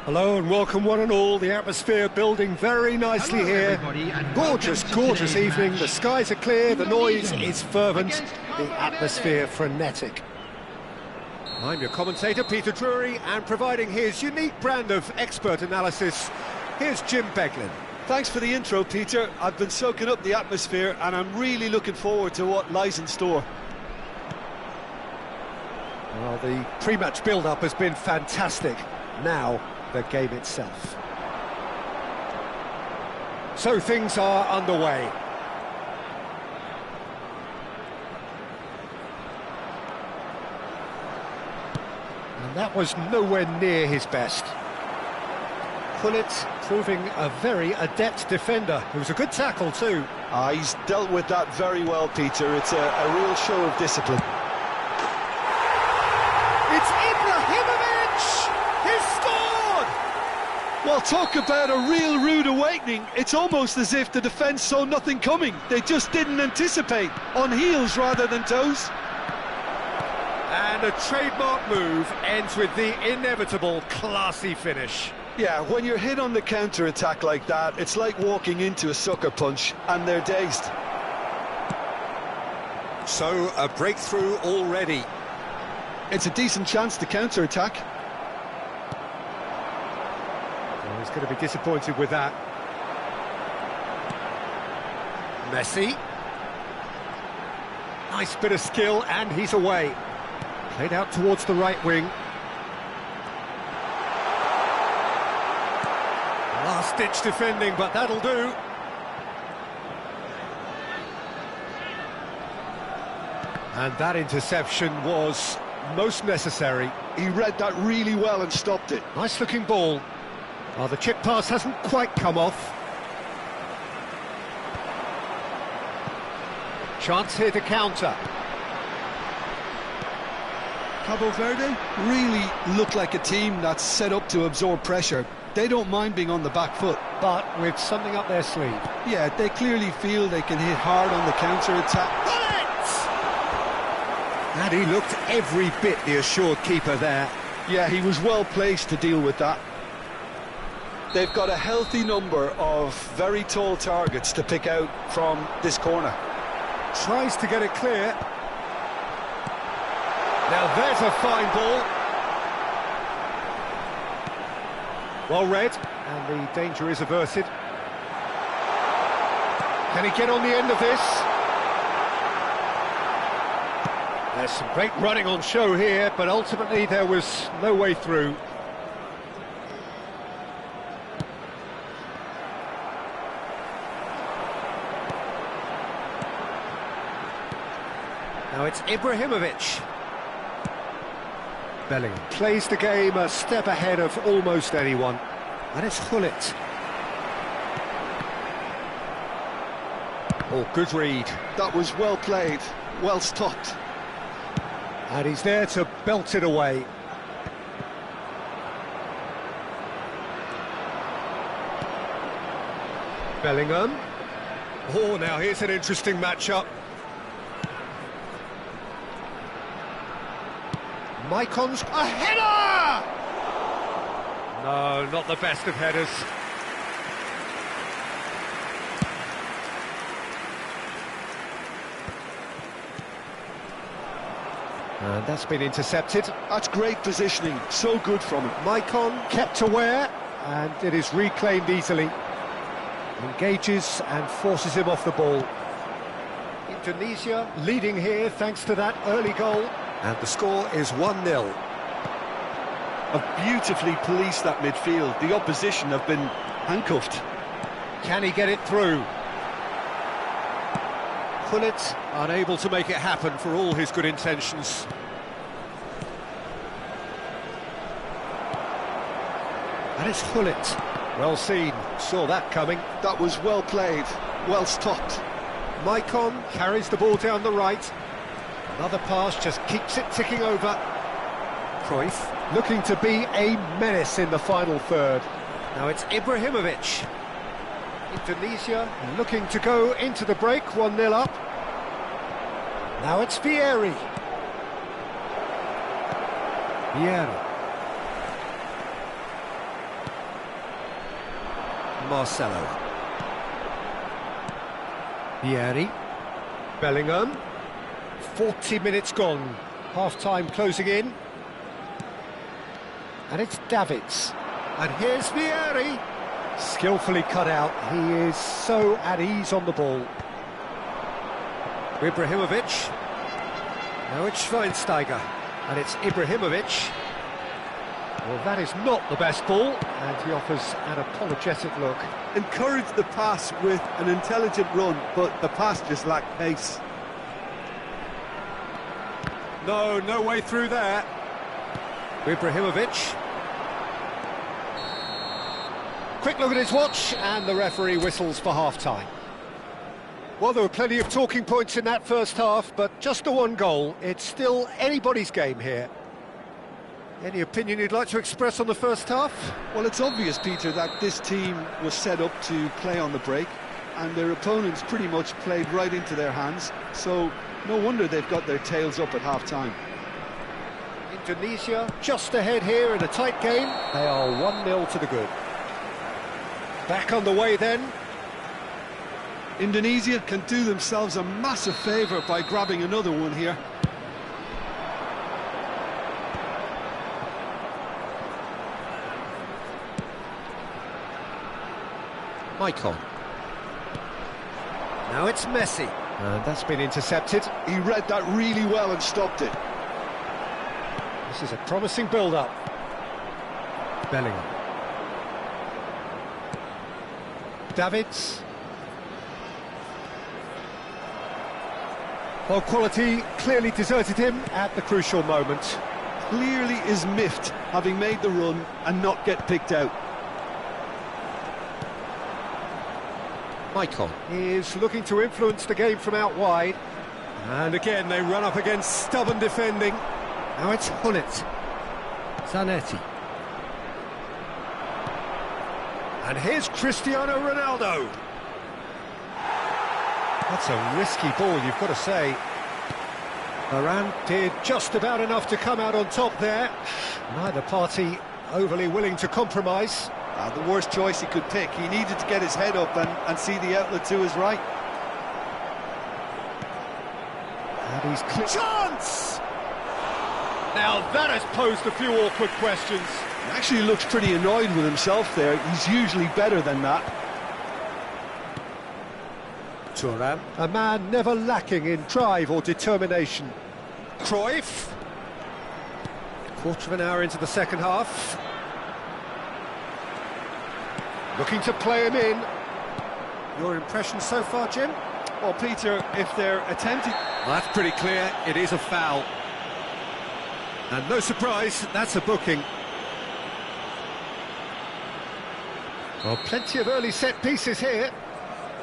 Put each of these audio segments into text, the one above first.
Hello and welcome one and all. The atmosphere building very nicely here. Gorgeous, gorgeous evening. The skies are clear, the noise is fervent, the atmosphere frenetic. I'm your commentator, Peter Drury, and providing his unique brand of expert analysis, here's Jim Beglin. Thanks for the intro, Peter. I've been soaking up the atmosphere and I'm really looking forward to what lies in store. Well, the pre-match build-up has been fantastic. Now, the game itself. So things are underway. And that was nowhere near his best. Pullet proving a very adept defender. It was a good tackle too. He's dealt with that very well, Peter. It's a real show of discipline. It's Ibrahimovic! He's scored! Well, talk about a real rude awakening. It's almost as if the defence saw nothing coming. They just didn't anticipate. On heels rather than toes. And a trademark move ends with the inevitable classy finish. Yeah, when you're hit on the counter-attack like that, it's like walking into a sucker punch, and they're dazed. So, a breakthrough already. It's a decent chance to counter-attack. Well, he's going to be disappointed with that. Messi. Nice bit of skill, and he's away. Played out towards the right wing. Last-ditch defending, but that'll do. And that interception was most necessary. He read that really well and stopped it. Nice-looking ball. Oh, the chip pass hasn't quite come off. Chance here to counter. Cabo Verde really look like a team that's set up to absorb pressure. They don't mind being on the back foot. But with something up their sleeve. Yeah, they clearly feel they can hit hard on the counter-attack. And he looked every bit the assured keeper there. Yeah, he was well placed to deal with that. They've got a healthy number of very tall targets to pick out from this corner. Tries to get it clear. Now there's a fine ball. Well read, and the danger is averted. Can he get on the end of this? There's some great running on show here, but ultimately there was no way through. Now it's Ibrahimovic. Bellingham plays the game a step ahead of almost anyone. And it's Gullit. Oh, good read. That was well played, well stopped. And he's there to belt it away. Bellingham. Oh, now here's an interesting matchup. Maicon's a header! No, not the best of headers. And that's been intercepted. That's great positioning, so good from him. Maicon kept aware, and it is reclaimed easily. Engages and forces him off the ball. Indonesia leading here thanks to that early goal. And the score is 1-0. Have beautifully policed that midfield. The opposition have been handcuffed. Can he get it through? Gullit unable to make it happen for all his good intentions. And it's Gullit. Well seen, saw that coming. That was well played, well stopped. Maicon carries the ball down the right. Another pass just keeps it ticking over. Cruyff looking to be a menace in the final third. Now it's Ibrahimovic. Indonesia looking to go into the break, 1-0 up. Now it's Vieri. Vieira. Marcelo. Vieri. Bellingham. 40 minutes gone. Half-time closing in. And it's Davids. And here's Vieri. Skillfully cut out. He is so at ease on the ball. Ibrahimovic. Now it's Schweinsteiger. And it's Ibrahimovic. Well, that is not the best ball. And he offers an apologetic look. Encourage the pass with an intelligent run, but the pass just lacked pace. No way through there. Ibrahimovic. Quick look at his watch, and the referee whistles for half-time. Well, there were plenty of talking points in that first half, but just the one goal. It's still anybody's game here. Any opinion you'd like to express on the first half? Well, it's obvious, Peter, that this team was set up to play on the break, and their opponents pretty much played right into their hands, so no wonder they've got their tails up at half-time. Indonesia just ahead here in a tight game. They are 1-0 to the good. Back on the way then. Indonesia can do themselves a massive favour by grabbing another one here. Michael. Now it's Messi. And that's been intercepted. He read that really well and stopped it. This is a promising build-up. Bellingham. Davids. Well, quality clearly deserted him at the crucial moment. Clearly is miffed, having made the run and not get picked out. Michael is looking to influence the game from out wide. And again, they run up against stubborn defending. Now it's Hullet. Zanetti. And here's Cristiano Ronaldo. That's a risky ball, you've got to say. Varane did just about enough to come out on top there. Neither party overly willing to compromise. The worst choice he could pick. He needed to get his head up and see the outlet to his right. And he's chance! Now that has posed a few awkward questions. He actually looks pretty annoyed with himself there. He's usually better than that. Thuram, a man never lacking in drive or determination. Cruyff. Quarter of an hour into the second half. Looking to play him in. Your impression so far, Jim? Well, Peter, if they're attempting... Well, that's pretty clear. It is a foul. And no surprise, that's a booking. Well, plenty of early set pieces here.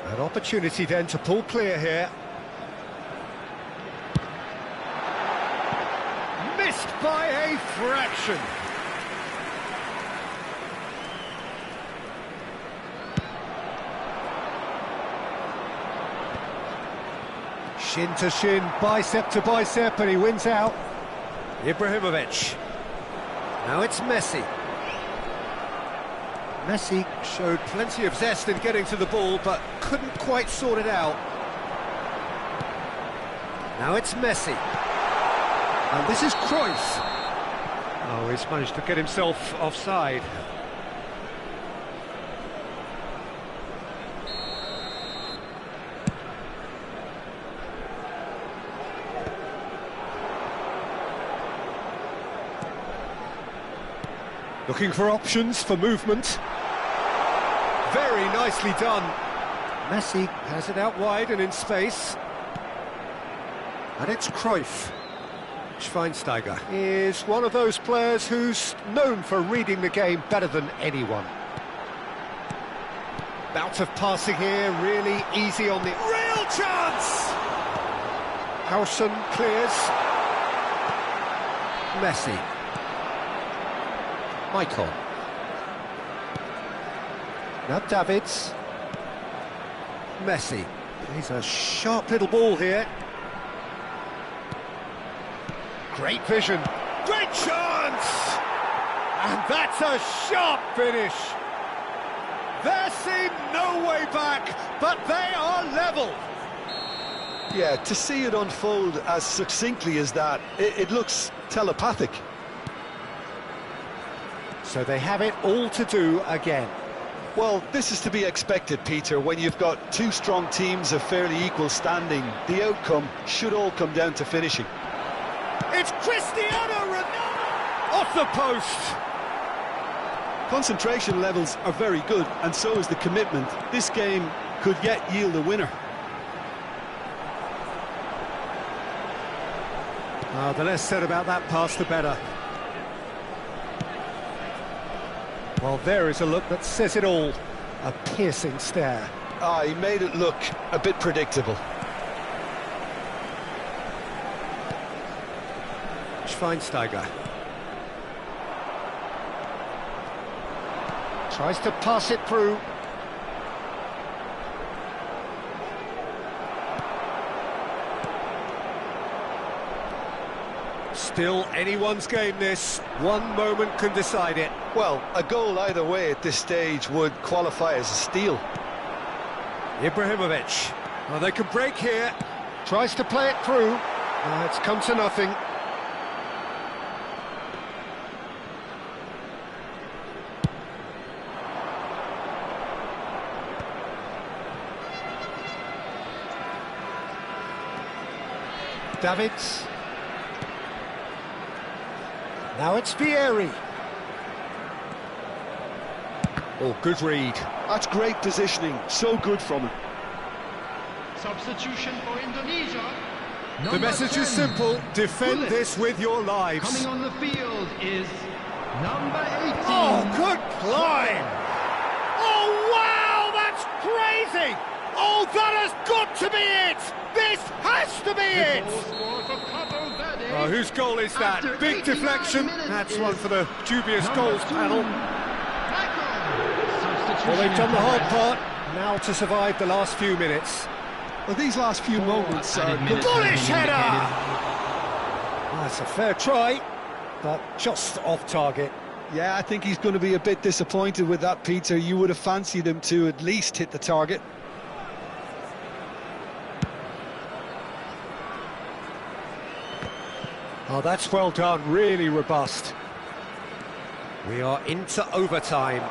An opportunity then to pull clear here. Missed by a fraction. Shin to shin, bicep to bicep, and he wins out. Ibrahimovic. Now it's Messi. Messi showed plenty of zest in getting to the ball, but couldn't quite sort it out. Now it's Messi. And this is Cruyff. Oh, he's managed to get himself offside. Looking for options for movement. Very nicely done. Messi has it out wide and in space. And it's Cruyff. Schweinsteiger is one of those players who's known for reading the game better than anyone. Bout of passing here, really easy on the... Real chance! Howson clears. Messi. Michael. Now Davids. Messi. He's a sharp little ball here. Great vision. Great chance! And that's a sharp finish. They're seem no way back, but they are level. Yeah, to see it unfold as succinctly as that, it looks telepathic. So they have it all to do again. Well, this is to be expected, Peter. When you've got two strong teams of fairly equal standing, the outcome should all come down to finishing. It's Cristiano Ronaldo! Off the post! Concentration levels are very good, and so is the commitment. This game could yet yield a winner. The less said about that pass, the better. Well, there is a look that says it all. A piercing stare. He made it look a bit predictable. Schweinsteiger. Tries to pass it through. Still anyone's game, this. One moment can decide it. Well, a goal either way at this stage would qualify as a steal. Ibrahimovic. Well, they can break here. Tries to play it through. It's come to nothing. Davids. Now it's Vieri. Oh, good read. That's great positioning. So good from him. Substitution for Indonesia. The message is simple. Defend this with your lives. Coming on the field is number 18. Oh, good climb. Oh, wow, that's crazy. Oh, that has got to be it. This has to be it. Oh, whose goal is that? Big deflection. That's one for the dubious goals panel. Well, they've done the hard part. Now to survive the last few minutes. Well, these last few moments are good. Bullish header! That's a fair try, but just off target. Yeah, I think he's going to be a bit disappointed with that, Peter. You would have fancied him to at least hit the target. Oh, that's well done, really robust. We are into overtime.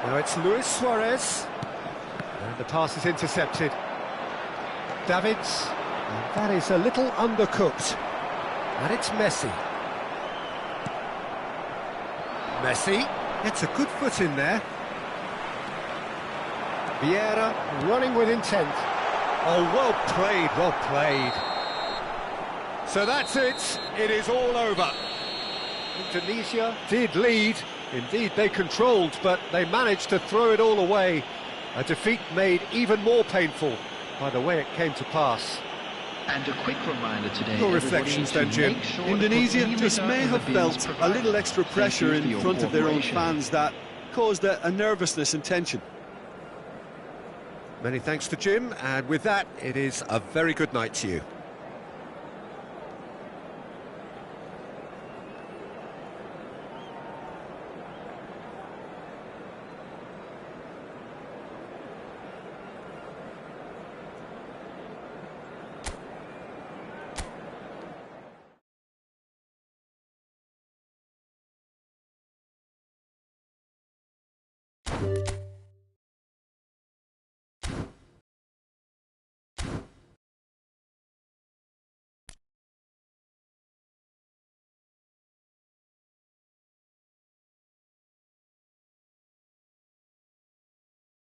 Now it's Luis Suarez. And the pass is intercepted. Davids. And that is a little undercooked. And it's Messi. Messi gets a good foot in there. Vieira running with intent. Oh, well played, well played. So that's it. It is all over. Indonesia did lead. Indeed, they controlled, but they managed to throw it all away. A defeat made even more painful by the way it came to pass. And a quick reminder today. Your reflections then, Jim. Indonesia just may have felt a little extra pressure in front of their own fans that caused a nervousness and tension. Many thanks to Jim, and with that, it is a very good night to you.